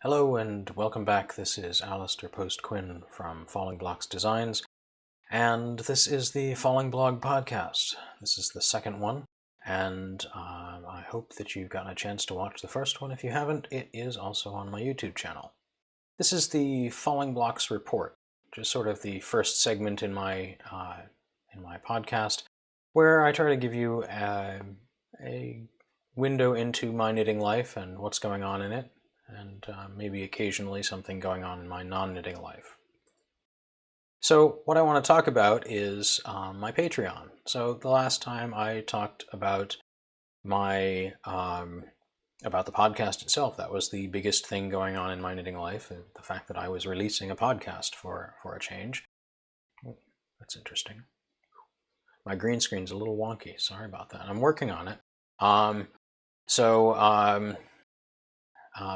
Hello and welcome back. This is Alasdair Post-Quinn from Fallingblox Designs, and this is the Fallingblog Podcast. This is the second one, and I hope that you've gotten a chance to watch the first one. If you haven't, it is also on my YouTube channel. This is the Fallingblox Report, which is sort of the first segment in my podcast, where I try to give you a window into my knitting life and what's going on in it, and maybe occasionally something going on in my non-knitting life. So what I want to talk about is my Patreon. So the last time I talked about my about the podcast itself, that was the biggest thing going on in my knitting life, the fact that I was releasing a podcast for a change. Oh, that's interesting. My green screen's a little wonky. Sorry about that. I'm working on it.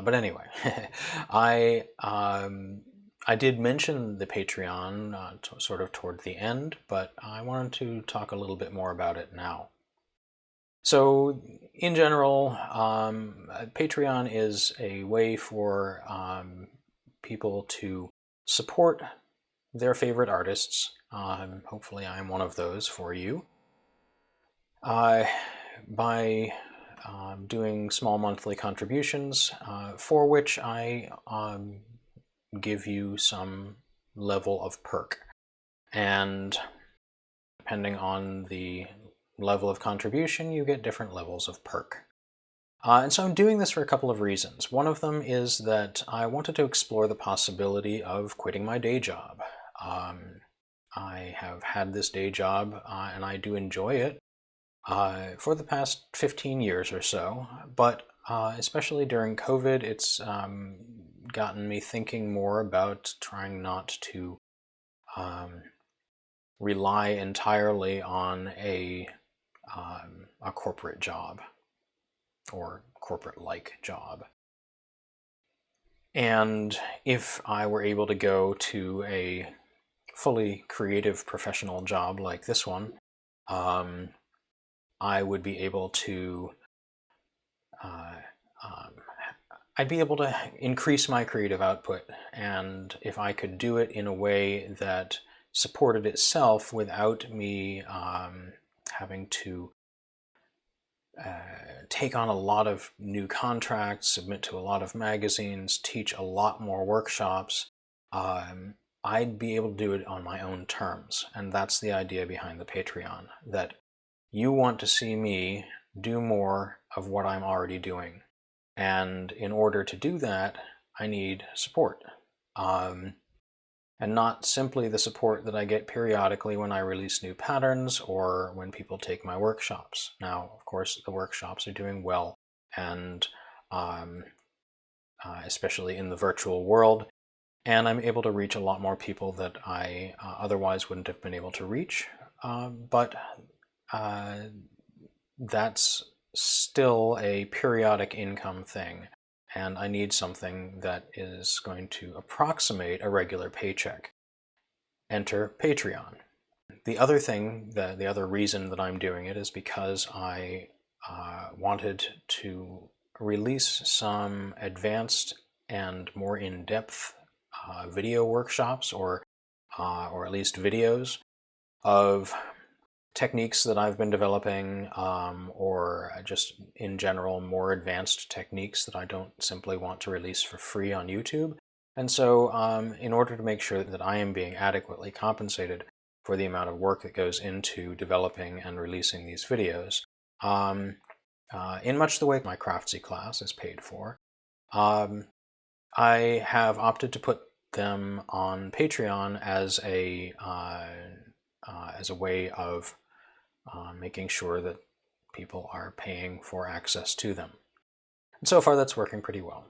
But anyway, I did mention the Patreon sort of toward the end, but I wanted to talk a little bit more about it now. So in general, Patreon is a way for people to support their favorite artists. Hopefully I'm one of those for you. By doing small monthly contributions, for which I give you some level of perk. And depending on the level of contribution, you get different levels of perk. And so I'm doing this for a couple of reasons. One of them is that I wanted to explore the possibility of quitting my day job. I have had this day job and I do enjoy it for the past 15 years or so, but especially during COVID, it's gotten me thinking more about trying not to rely entirely on a corporate job or corporate-like job. And if I were able to go to a fully creative professional job like this one, I would be able to I'd be able to increase my creative output, and if I could do it in a way that supported itself without me having to take on a lot of new contracts, submit to a lot of magazines, teach a lot more workshops, I'd be able to do it on my own terms. And that's the idea behind the Patreon, that you want to see me do more of what I'm already doing. And in order to do that, I need support. And not simply the support that I get periodically when I release new patterns or when people take my workshops. Now, of course, the workshops are doing well, and especially in the virtual world, and I'm able to reach a lot more people that I otherwise wouldn't have been able to reach. But that's still a periodic income thing, and I need something that is going to approximate a regular paycheck. Enter Patreon. The other thing, the other reason that I'm doing it is because I wanted to release some advanced and more in-depth video workshops, or at least videos of techniques that I've been developing, or just in general more advanced techniques that I don't simply want to release for free on YouTube. And so in order to make sure that I am being adequately compensated for the amount of work that goes into developing and releasing these videos, in much the way my Craftsy class is paid for, I have opted to put them on Patreon as a way of making sure that people are paying for access to them. And so far that's working pretty well.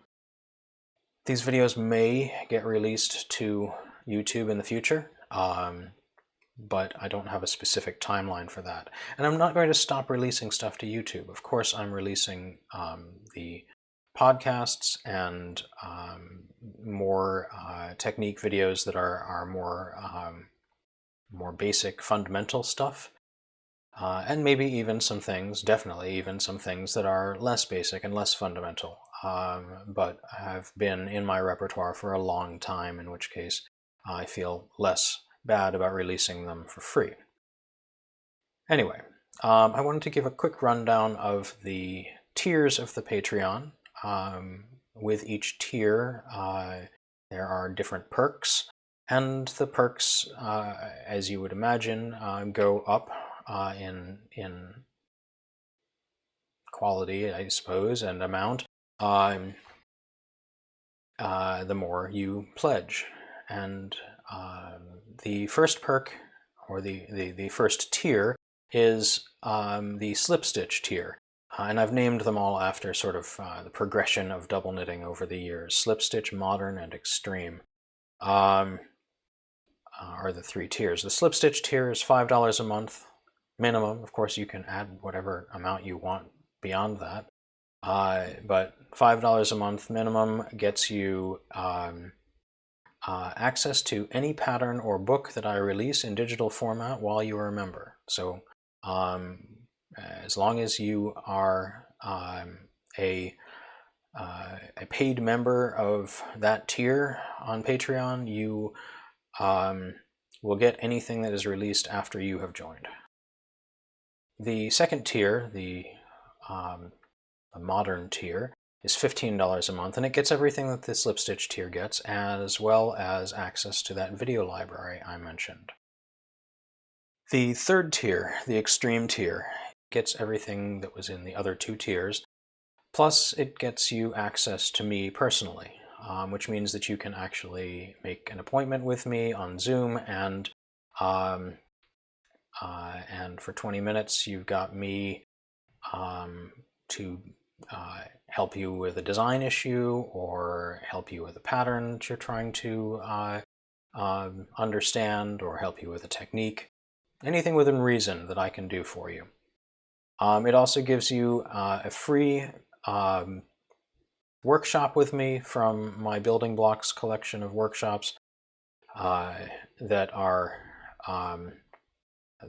These videos may get released to YouTube in the future, but I don't have a specific timeline for that. And I'm not going to stop releasing stuff to YouTube. Of course, I'm releasing the podcasts and more technique videos that are more basic, fundamental stuff. And maybe even some things, definitely even some things that are less basic and less fundamental. but have been in my repertoire for a long time, in which case I feel less bad about releasing them for free. Anyway, I wanted to give a quick rundown of the tiers of the Patreon. With each tier, there are different perks, and the perks, as you would imagine, go up in quality, I suppose, and amount, the more you pledge. And the first perk, or the first tier, is the slip stitch tier. And I've named them all after sort of the progression of double knitting over the years. Slip stitch, modern, and extreme are the three tiers. The slip stitch tier is $5 a month minimum. Of course, you can add whatever amount you want beyond that. But $5 a month minimum gets you access to any pattern or book that I release in digital format while you are a member. So as long as you are a paid member of that tier on Patreon, you will get anything that is released after you have joined. The second tier, the modern tier, is $15 a month, and it gets everything that the slip stitch tier gets, as well as access to that video library I mentioned. The third tier, the extreme tier, gets everything that was in the other two tiers, plus it gets you access to me personally, which means that you can actually make an appointment with me on Zoom, and for 20 minutes you've got me to help you with a design issue, or help you with a pattern that you're trying to understand, or help you with a technique. Anything within reason that I can do for you. It also gives you a free workshop with me from my building blocks collection of workshops that are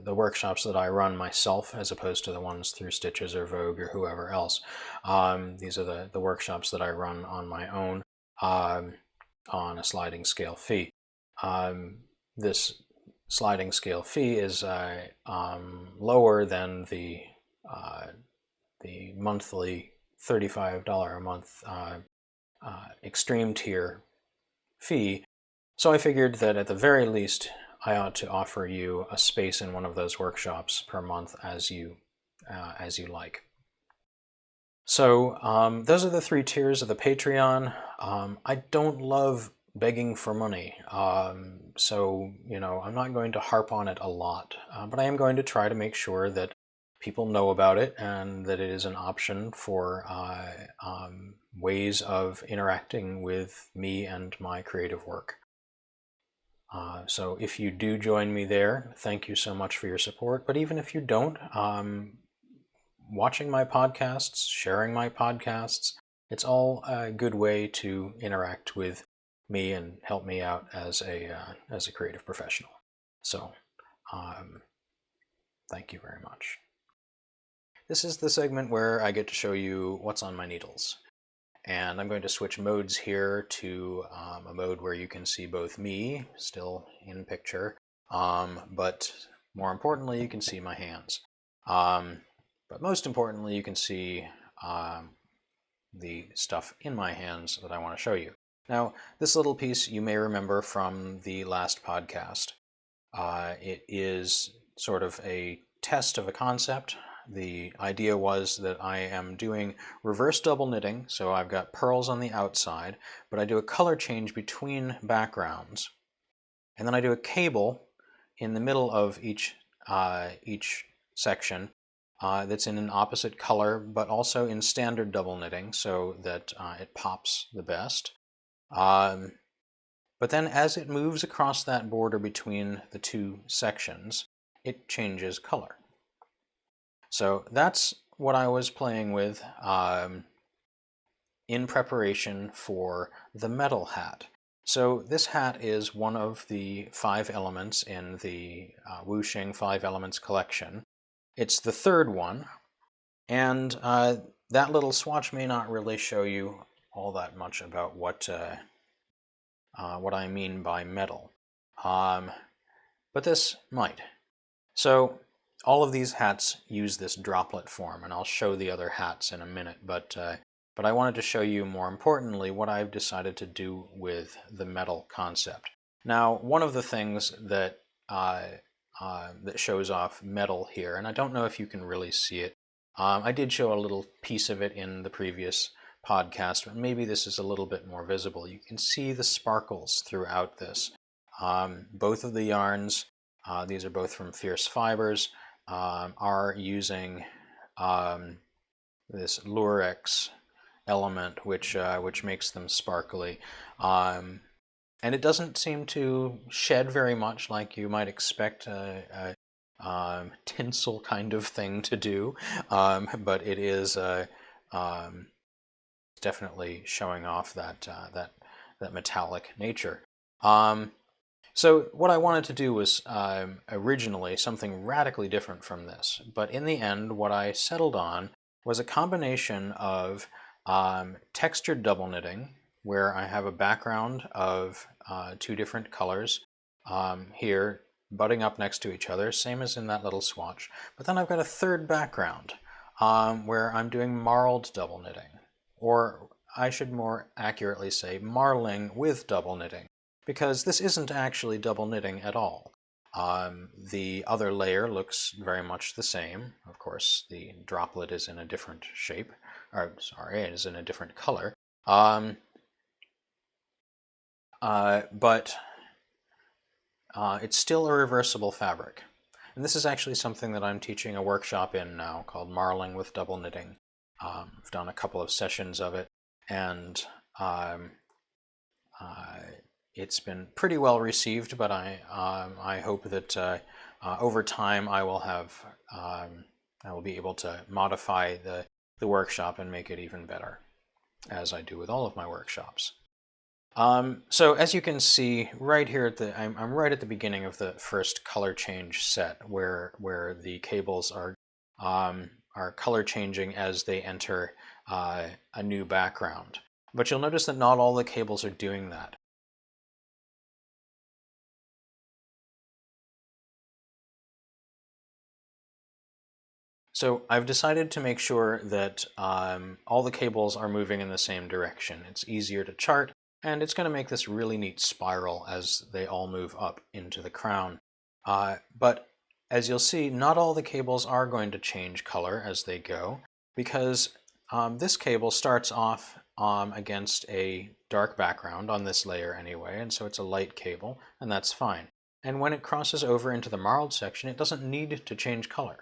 the workshops that I run myself, as opposed to the ones through Stitches or Vogue or whoever else. These are the workshops that I run on my own on a sliding scale fee. This sliding scale fee is lower than the monthly $35 a month extreme tier fee. So I figured that at the very least I ought to offer you a space in one of those workshops per month as you like. So those are the three tiers of the Patreon. I don't love begging for money, so I'm not going to harp on it a lot, but I am going to try to make sure that people know about it and that it is an option for ways of interacting with me and my creative work. So if you do join me there, thank you so much for your support. But even if you don't, watching my podcasts, sharing my podcasts, it's all a good way to interact with me and help me out as a creative professional. So thank you very much. This is the segment where I get to show you what's on my needles. And I'm going to switch modes here to a mode where you can see both me, still in picture, but more importantly, you can see my hands. But most importantly, you can see the stuff in my hands that I want to show you. Now, this little piece you may remember from the last podcast. It is sort of a test of a concept. The idea was that I am doing reverse double knitting, so I've got pearls on the outside, but I do a color change between backgrounds. And then I do a cable in the middle of each section that's in an opposite color, but also in standard double knitting, so that it pops the best. But then as it moves across that border between the two sections, it changes color. So that's what I was playing with in preparation for the metal hat. So this hat is one of the 5 elements in the Wuxing 5 Elements collection. It's the third one, and that little swatch may not really show you all that much about what I mean by metal, but this might. So all of these hats use this droplet form, and I'll show the other hats in a minute, but I wanted to show you, more importantly, what I've decided to do with the metal concept. Now, one of the things that that shows off metal here, and I don't know if you can really see it. I did show a little piece of it in the previous podcast, but maybe this is a little bit more visible. You can see the sparkles throughout this. Both of the yarns, these are both from Fierce Fibers, are using this Lurex element, which makes them sparkly. And it doesn't seem to shed very much like you might expect a tinsel kind of thing to do, but it is definitely showing off that metallic nature. So what I wanted to do was originally something radically different from this, but in the end what I settled on was a combination of textured double knitting, where I have a background of two different colors here butting up next to each other, same as in that little swatch. But then I've got a third background where I'm doing marled double knitting, or I should more accurately say marling with double knitting, because this isn't actually double knitting at all. The other layer looks very much the same. Of course, the droplet is in a different shape, or sorry, it is in a different color. But it's still a reversible fabric. And this is actually something that I'm teaching a workshop in now called Marling with Double Knitting. I've done a couple of sessions of it, and it's been pretty well received, but I hope that over time I will be able to modify the workshop and make it even better, as I do with all of my workshops. So as you can see right here I'm right at the beginning of the first color change set, where the cables are color changing as they enter a new background. But you'll notice that not all the cables are doing that. So I've decided to make sure that all the cables are moving in the same direction. It's easier to chart, and it's going to make this really neat spiral as they all move up into the crown. But as you'll see, not all the cables are going to change color as they go, because this cable starts off against a dark background on this layer anyway, and so it's a light cable, and that's fine. And when it crosses over into the marled section, it doesn't need to change color.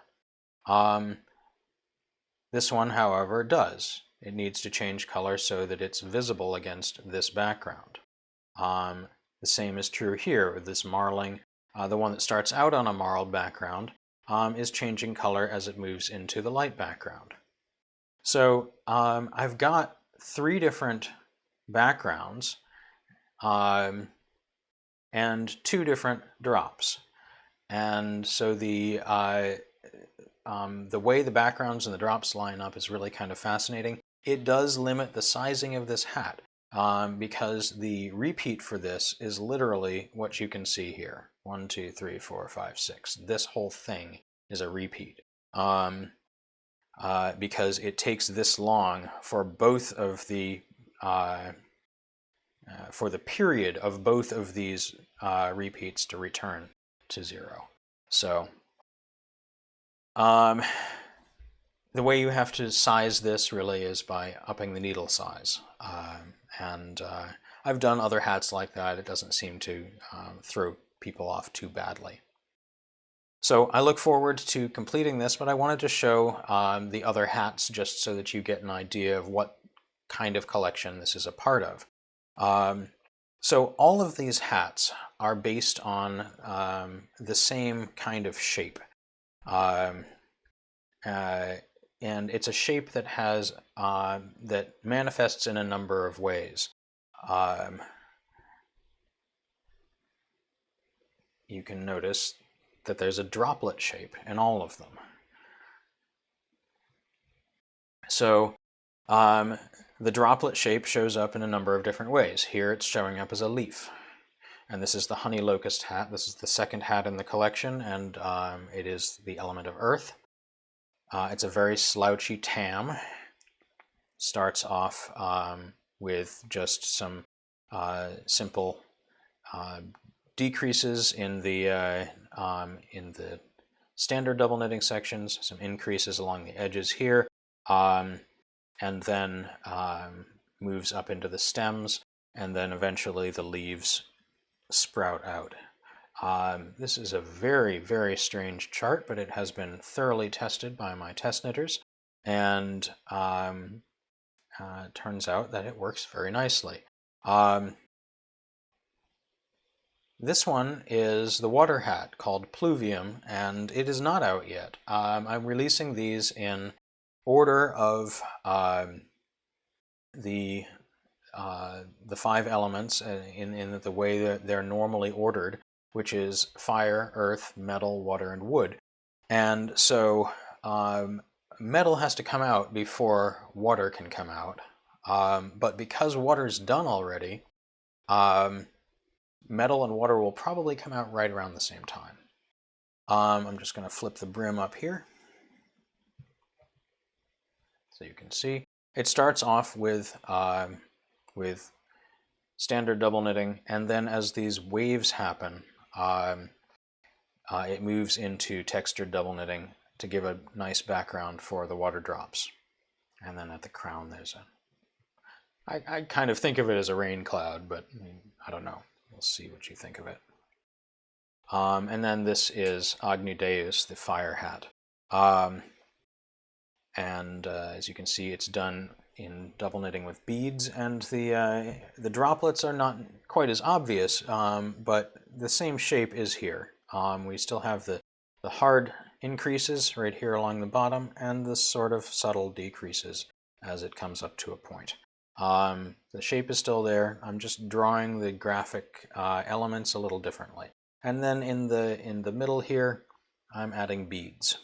This one, however, does. It needs to change color so that it's visible against this background. The same is true here with this marling. The one that starts out on a marled background is changing color as it moves into the light background. So I've got three different backgrounds and two different drops. And so the way the backgrounds and the drops line up is really kind of fascinating. It does limit the sizing of this hat because the repeat for this is literally what you can see here. 1, 2, 3, 4, 5, 6. This whole thing is a repeat because it takes this long for both of the for the period of both of these repeats to return to 0. So the way you have to size this really is by upping the needle size. I've done other hats like that. It doesn't seem to throw people off too badly. So I look forward to completing this, but I wanted to show the other hats just so that you get an idea of what kind of collection this is a part of. So all of these hats are based on the same kind of shape. And it's a shape that has that manifests in a number of ways. You can notice that there's a droplet shape in all of them. So the droplet shape shows up in a number of different ways. Here it's showing up as a leaf. And this is the honey locust hat. This is the second hat in the collection, and it is the element of earth. It's a very slouchy tam. Starts off with just some simple decreases in the standard double knitting sections, some increases along the edges here, and then moves up into the stems, and then eventually the leaves sprout out. This is a very, very strange chart, but it has been thoroughly tested by my test knitters, and it turns out that it works very nicely. This one is the water hat called Pluvium, and it is not out yet. I'm releasing these in order of the 5 elements in the way that they're normally ordered, which is fire, earth, metal, water, and wood. And so metal has to come out before water can come out. But because water's done already, metal and water will probably come out right around the same time. I'm just going to flip the brim up here so you can see. It starts off with standard double knitting, and then as these waves happen, it moves into textured double knitting to give a nice background for the water drops. And then at the crown there's I kind of think of it as a rain cloud, but I don't know. We'll see what you think of it. And then this is Agni Deus, the fire hat. As you can see, it's done in double knitting with beads, and the droplets are not quite as obvious, but the same shape is here. We still have the hard increases right here along the bottom, and the sort of subtle decreases as it comes up to a point. The shape is still there. I'm just drawing the graphic elements a little differently. And then in the middle here, I'm adding beads.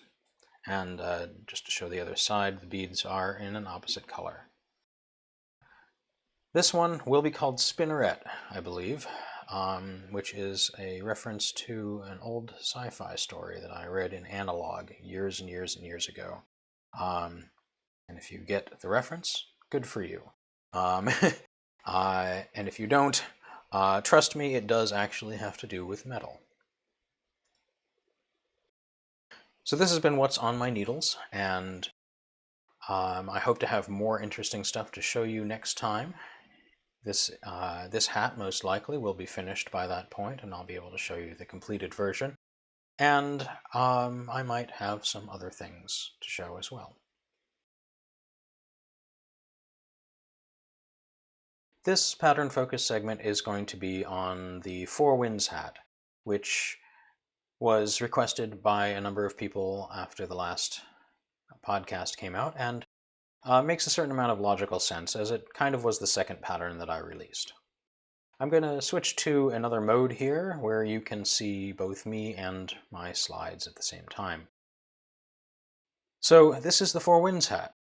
And just to show the other side, the beads are in an opposite color. This one will be called Spinneret, I believe, which is a reference to an old sci-fi story that I read in Analog years and years and years ago. And if you get the reference, good for you. And if you don't, trust me, it does actually have to do with metal. So this has been what's on my needles, and I hope to have more interesting stuff to show you next time. This hat most likely will be finished by that point, and I'll be able to show you the completed version. And I might have some other things to show as well. This pattern focus segment is going to be on the Four Winds hat, which was requested by a number of people after the last podcast came out, and makes a certain amount of logical sense, as it kind of was the second pattern that I released. I'm going to switch to another mode here, where you can see both me and my slides at the same time. So this is the Four Winds hat,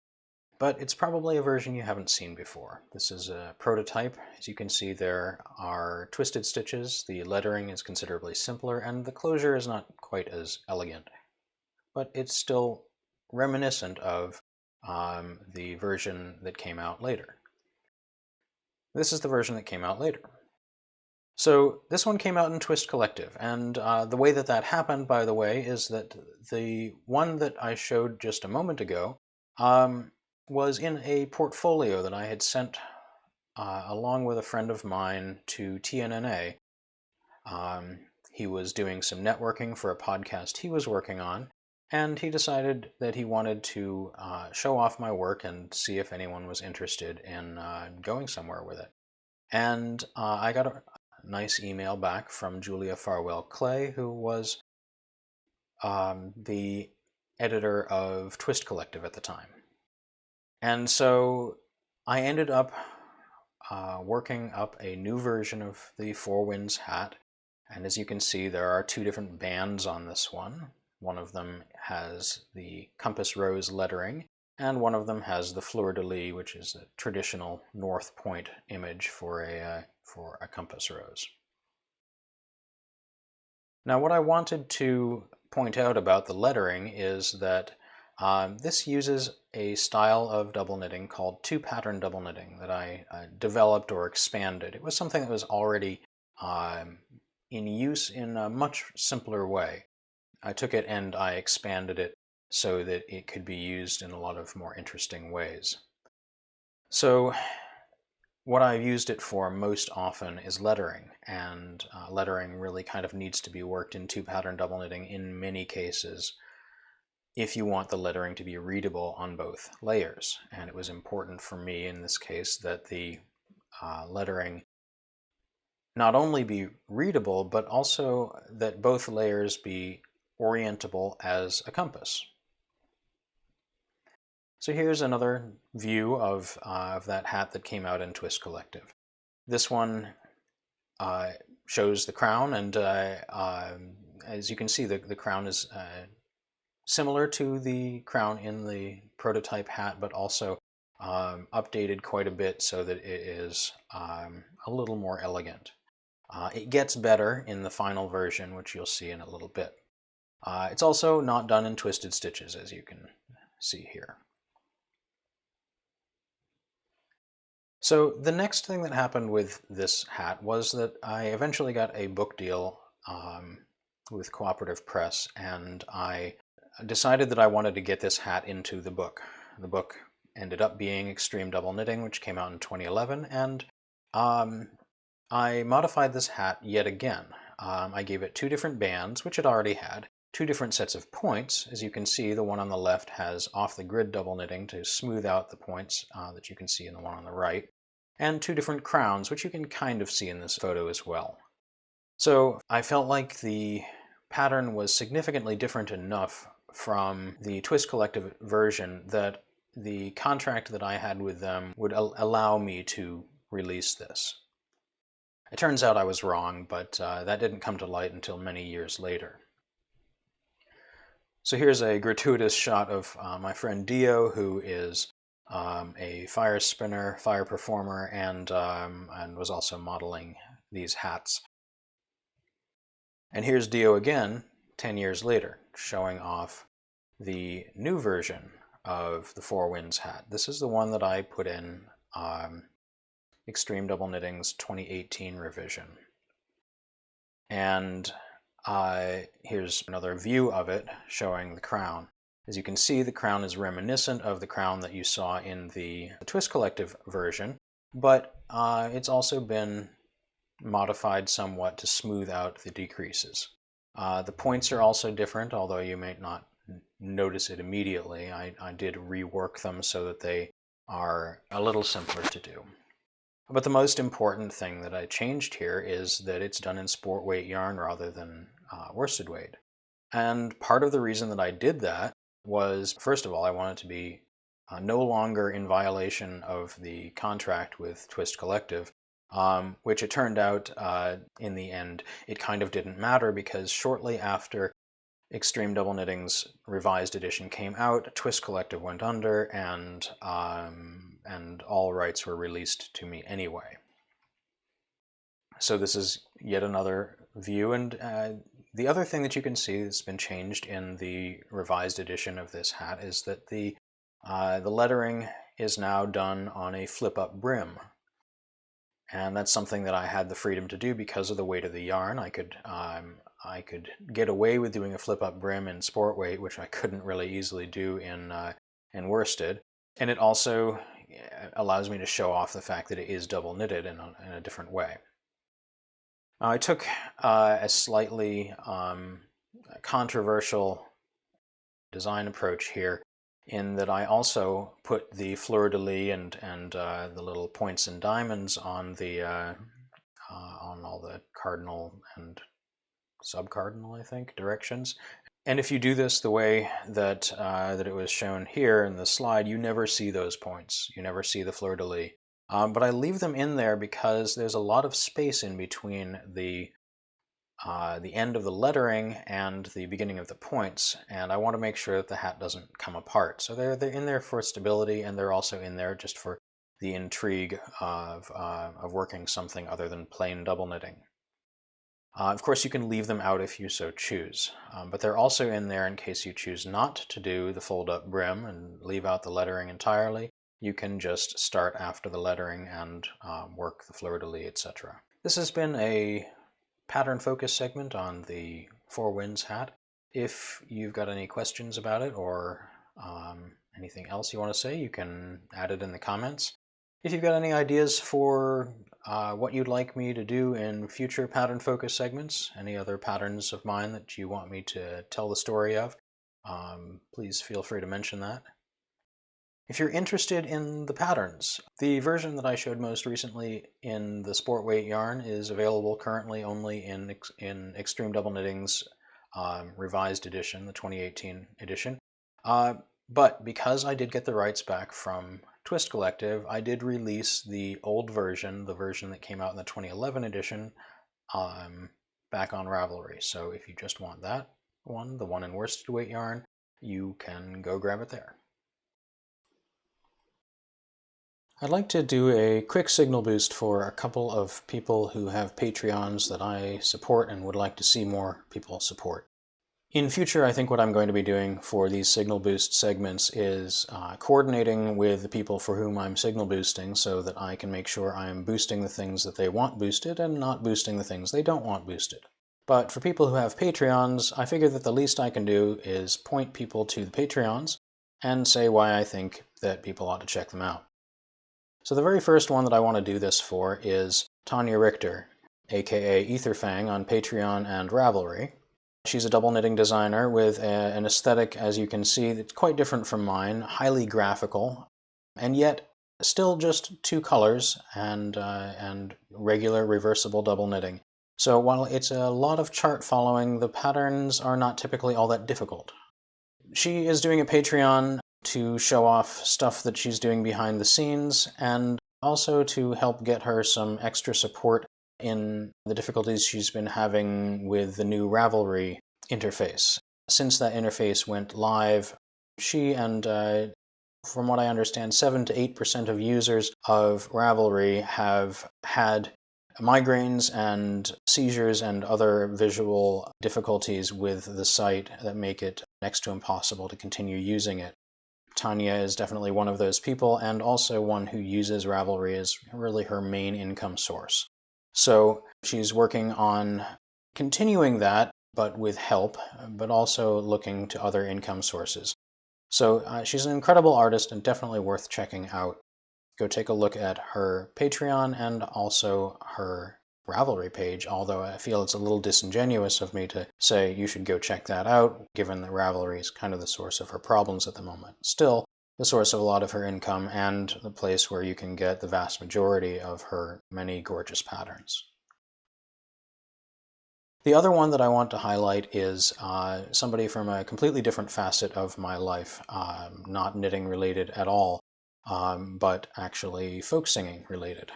but it's probably a version you haven't seen before. This is a prototype. As you can see, there are twisted stitches, the lettering is considerably simpler, and the closure is not quite as elegant. But it's still reminiscent of the version that came out later. This is the version that came out later. So this one came out in Twist Collective, and the way that happened, by the way, is that the one that I showed just a moment ago was in a portfolio that I had sent along with a friend of mine to TNNA. He was doing some networking for a podcast he was working on, and he decided that he wanted to show off my work and see if anyone was interested in going somewhere with it. And I got a nice email back from Julia Farwell Clay, who was the editor of Twist Collective at the time. And so I ended up working up a new version of the Four Winds hat. And as you can see, there are 2 different bands on this one. One of them has the compass rose lettering, and one of them has the fleur-de-lis, which is a traditional North Point image for a compass rose. Now, what I wanted to point out about the lettering is that this uses a style of double knitting called two-pattern double knitting that I developed or expanded. It was something that was already in use in a much simpler way. I took it and I expanded it so that it could be used in a lot of more interesting ways. So what I've used it for most often is lettering, and lettering really kind of needs to be worked in two-pattern double knitting in many cases if you want the lettering to be readable on both layers. And it was important for me in this case that the lettering not only be readable, but also that both layers be orientable as a compass. So here's another view of that hat that came out in Twist Collective. This one shows the crown, and as you can see, the crown is similar to the crown in the prototype hat, but also updated quite a bit so that it is a little more elegant. It gets better in the final version, which you'll see in a little bit. It's also not done in twisted stitches, as you can see here. So the next thing that happened with this hat was that I eventually got a book deal with Cooperative Press, and I decided that I wanted to get this hat into the book. The book ended up being Extreme Double Knitting, which came out in 2011, and I modified this hat yet again. I gave it two different bands, which it already had, two different sets of points. As you can see, the one on the left has off-the-grid double knitting to smooth out the points that you can see in the one on the right, and two different crowns, which you can kind of see in this photo as well. So I felt like the pattern was significantly different enough from the Twist Collective version that the contract that I had with them would allow me to release this. It turns out I was wrong, but that didn't come to light until many years later. So here's a gratuitous shot of my friend Dio, who is a fire spinner, fire performer, and was also modeling these hats. And here's Dio again, 10 years later, showing off the new version of the Four Winds hat. This is the one that I put in Extreme Double Knitting's 2018 revision. And here's another view of it showing the crown. As you can see, the crown is reminiscent of the crown that you saw in the Twist Collective version, but it's also been modified somewhat to smooth out the decreases. The points are also different, although you may not notice it immediately. I did rework them so that they are a little simpler to do. But the most important thing that I changed here is that it's done in sport weight yarn rather than worsted weight. And part of the reason that I did that was, first of all, I wanted to be no longer in violation of the contract with Twist Collective, which it turned out in the end it kind of didn't matter, because shortly after Extreme Double Knitting's revised edition came out, Twist Collective went under, and all rights were released to me anyway. So this is yet another view, and the other thing that you can see that's been changed in the revised edition of this hat is that the lettering is now done on a flip-up brim. And that's something that I had the freedom to do because of the weight of the yarn. I could get away with doing a flip-up brim in sport weight, which I couldn't really easily do in worsted. And it also allows me to show off the fact that it is double knitted in a different way. I took a slightly controversial design approach here, in that I also put the fleur-de-lis and the little points and diamonds on the on all the cardinal and sub-cardinal, I think, directions. And if you do this the way that that it was shown here in the slide, you never see those points. You never see the fleur-de-lis. But I leave them in there because there's a lot of space in between the the end of the lettering and the beginning of the points, and I want to make sure that the hat doesn't come apart. So they're in there for stability, and they're also in there just for the intrigue of working something other than plain double knitting. Of course, you can leave them out if you so choose, but they're also in there in case you choose not to do the fold-up brim and leave out the lettering entirely. You can just start after the lettering and work the fleur-de-lis, etc. This has been a pattern focus segment on the Four Winds hat. If you've got any questions about it or anything else you want to say, you can add it in the comments. If you've got any ideas for what you'd like me to do in future pattern focus segments, any other patterns of mine that you want me to tell the story of, please feel free to mention that. If you're interested in the patterns, the version that I showed most recently in the sport weight yarn is available currently only in Extreme Double Knitting's revised edition, the 2018 edition. But because I did get the rights back from Twist Collective, I did release the old version, the version that came out in the 2011 edition, back on Ravelry. So if you just want that one, the one in worsted weight yarn, you can go grab it there. I'd like to do a quick signal boost for a couple of people who have Patreons that I support and would like to see more people support. In future, I think what I'm going to be doing for these signal boost segments is coordinating with the people for whom I'm signal boosting so that I can make sure I'm boosting the things that they want boosted and not boosting the things they don't want boosted. But for people who have Patreons, I figure that the least I can do is point people to the Patreons and say why I think that people ought to check them out. So the very first one that I want to do this for is Tania Richter, aka Etherfang on Patreon and Ravelry. She's a double knitting designer with an aesthetic, as you can see, that's quite different from mine, highly graphical, and yet still just two colors and regular reversible double knitting. So while it's a lot of chart following, the patterns are not typically all that difficult. She is doing a Patreon to show off stuff that she's doing behind the scenes, and also to help get her some extra support in the difficulties she's been having with the new Ravelry interface. Since that interface went live, she and, from what I understand, 7 to 8% of users of Ravelry have had migraines and seizures and other visual difficulties with the site that make it next to impossible to continue using it. Tania is definitely one of those people, and also one who uses Ravelry as really her main income source. So she's working on continuing that, but with help, but also looking to other income sources. So she's an incredible artist and definitely worth checking out. Go take a look at her Patreon and also her Ravelry page, although I feel it's a little disingenuous of me to say you should go check that out, given that Ravelry is kind of the source of her problems at the moment. Still, the source of a lot of her income and the place where you can get the vast majority of her many gorgeous patterns. The other one that I want to highlight is somebody from a completely different facet of my life, not knitting related at all, but actually folk singing related.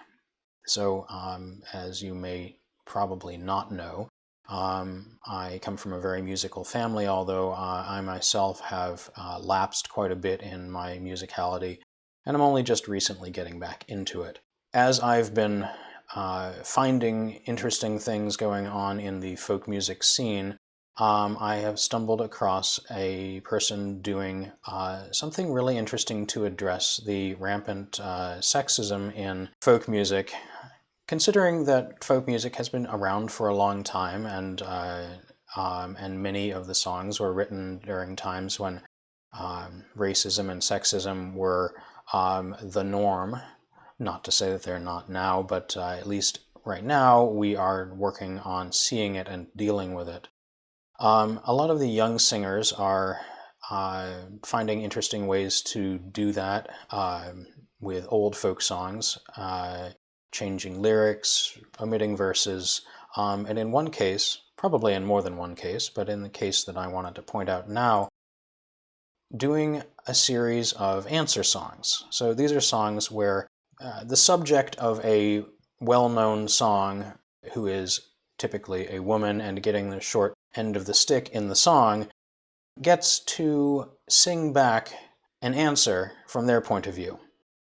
So, as you may probably not know, I come from a very musical family, although I myself have lapsed quite a bit in my musicality, and I'm only just recently getting back into it. As I've been finding interesting things going on in the folk music scene, I have stumbled across a person doing something really interesting to address the rampant sexism in folk music, considering that folk music has been around for a long time, and many of the songs were written during times when racism and sexism were the norm. Not to say that they're not now, but at least right now we are working on seeing it and dealing with it. A lot of the young singers are finding interesting ways to do that with old folk songs, changing lyrics, omitting verses, and in one case, probably in more than one case, but in the case that I wanted to point out now, doing a series of answer songs. So these are songs where the subject of a well-known song, who is typically a woman and getting the short end of the stick in the song, gets to sing back an answer from their point of view.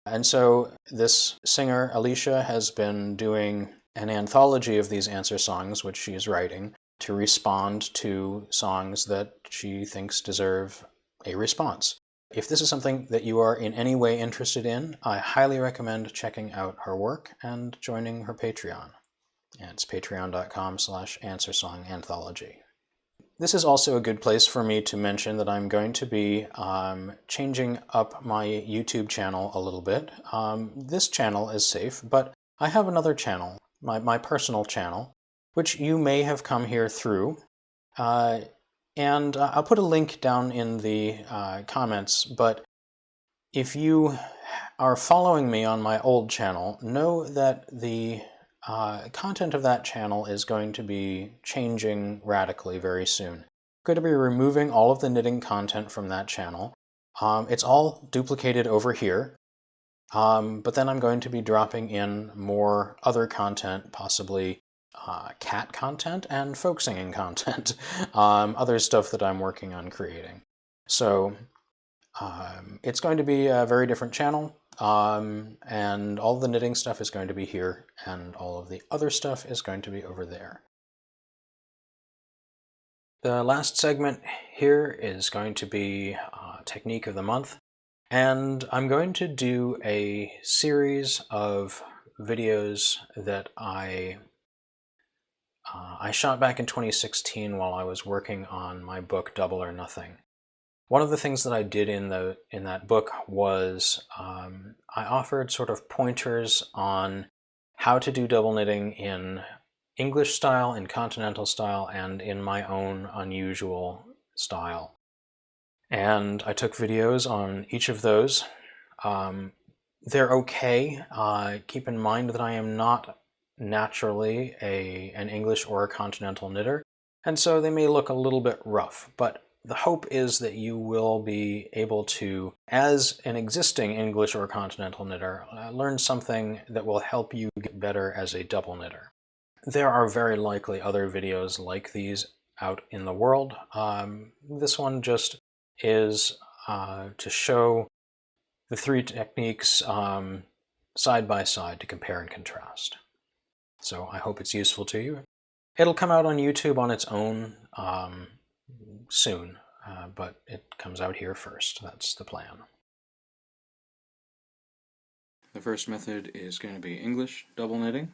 And so this singer, Alicia, has been doing an anthology of these answer songs, which she is writing, to respond to songs that she thinks deserve a response. If this is something that you are in any way interested in, I highly recommend checking out her work and joining her Patreon. It's patreon.com/answersonganthology. This is also a good place for me to mention that I'm going to be changing up my YouTube channel a little bit. This channel is safe, but I have another channel, my personal channel, which you may have come here through. And I'll put a link down in the comments, but if you are following me on my old channel, know that the content of that channel is going to be changing radically very soon. I'm going to be removing all of the knitting content from that channel. It's all duplicated over here, but then I'm going to be dropping in more other content, possibly cat content and folk singing content, other stuff that I'm working on creating. So it's going to be a very different channel, and all the knitting stuff is going to be here, and all of the other stuff is going to be over there. The last segment here is going to be Technique of the Month, and I'm going to do a series of videos that I shot back in 2016 while I was working on my book Double or Nothing. One of the things that I did in that book was I offered sort of pointers on how to do double knitting in English style, in continental style, and in my own unusual style. And I took videos on each of those. They're okay. Keep in mind that I am not naturally an English or a continental knitter, and so they may look a little bit rough, but the hope is that you will be able to, as an existing English or continental knitter, learn something that will help you get better as a double knitter. There are very likely other videos like these out in the world. This one just is to show the three techniques side by side to compare and contrast. So I hope it's useful to you. It'll come out on YouTube on its own soon, but it comes out here first. That's the plan. The first method is going to be English double knitting.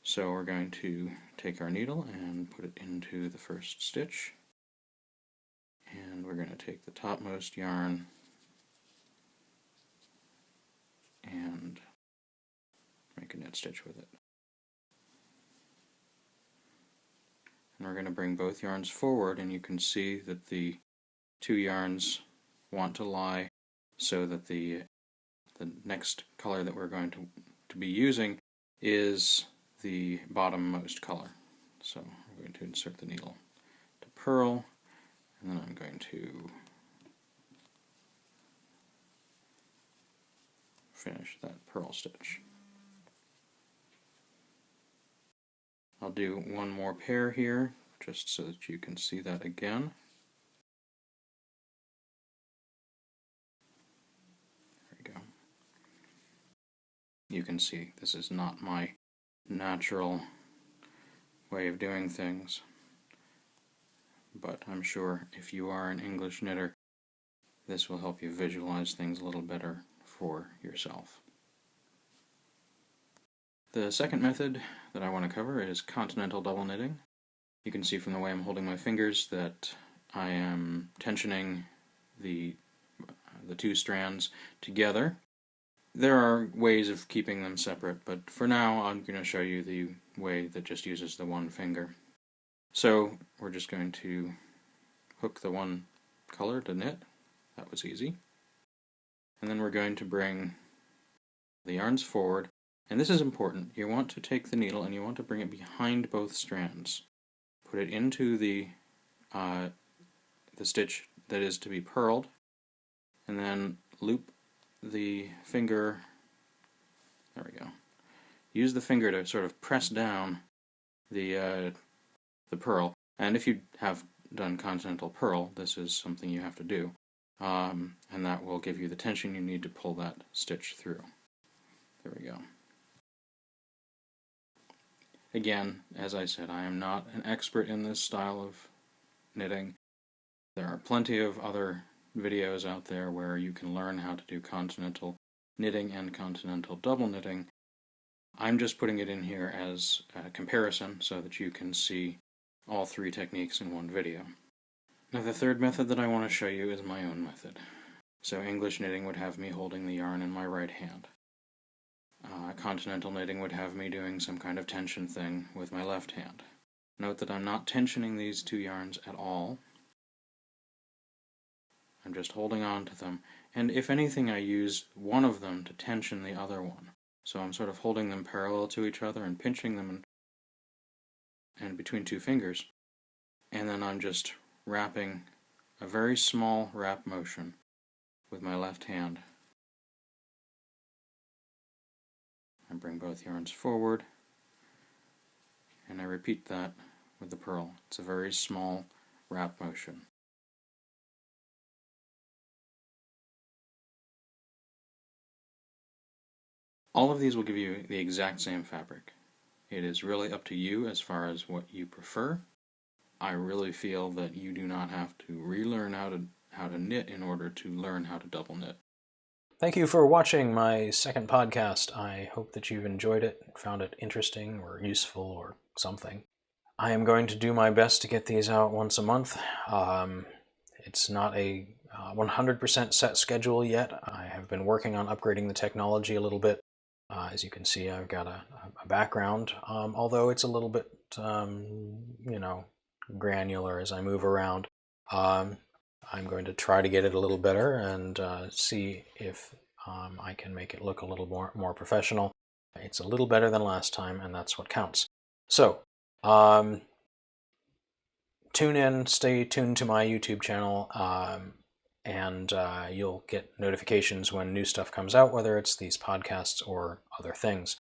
So we're going to take our needle and put it into the first stitch. And we're going to take the topmost yarn and make a knit stitch with it. And we're going to bring both yarns forward, and you can see that the two yarns want to lie so that the next color that we're going to be using is the bottommost color. So we're going to insert the needle to purl, and then I'm going to finish that purl stitch. I'll do one more pair here, just so that you can see that again. There we go. You can see this is not my natural way of doing things, but I'm sure if you are an English knitter, this will help you visualize things a little better for yourself. The second method that I want to cover is continental double knitting. You can see from the way I'm holding my fingers that I am tensioning the two strands together. There are ways of keeping them separate, but for now I'm going to show you the way that just uses the one finger. So we're just going to hook the one color to knit. That was easy. And then we're going to bring the yarns forward. And this is important. You want to take the needle and you want to bring it behind both strands. Put it into the stitch that is to be purled, and then loop the finger. There we go. Use the finger to sort of press down the the purl. And if you have done continental purl, this is something you have to do. And that will give you the tension you need to pull that stitch through. There we go. Again, as I said, I am not an expert in this style of knitting. There are plenty of other videos out there where you can learn how to do continental knitting and continental double knitting. I'm just putting it in here as a comparison so that you can see all three techniques in one video. Now the third method that I want to show you is my own method. So English knitting would have me holding the yarn in my right hand. Continental knitting would have me doing some kind of tension thing with my left hand. Note that I'm not tensioning these two yarns at all. I'm just holding on to them, and if anything I use one of them to tension the other one. So I'm sort of holding them parallel to each other and pinching them and between two fingers, and then I'm just wrapping a very small wrap motion with my left hand. I bring both yarns forward, and I repeat that with the purl. It's a very small wrap motion. All of these will give you the exact same fabric. It is really up to you as far as what you prefer. I really feel that you do not have to relearn how to knit in order to learn how to double knit. Thank you for watching my second podcast. I hope that you've enjoyed it, found it interesting or useful or something. I am going to do my best to get these out once a month. It's not a 100% set schedule yet. I have been working on upgrading the technology a little bit. As you can see, I've got a background, although it's a little bit, granular as I move around. I'm going to try to get it a little better and see if I can make it look a little more professional. It's a little better than last time, and that's what counts. So, tune in, stay tuned to my YouTube channel, and you'll get notifications when new stuff comes out, whether it's these podcasts or other things.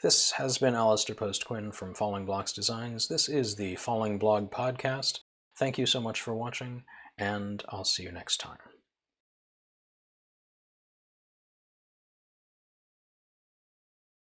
This has been Alasdair Post-Quinn from Fallingblox Designs. This is the Fallingblog Podcast. Thank you so much for watching, and I'll see you next time.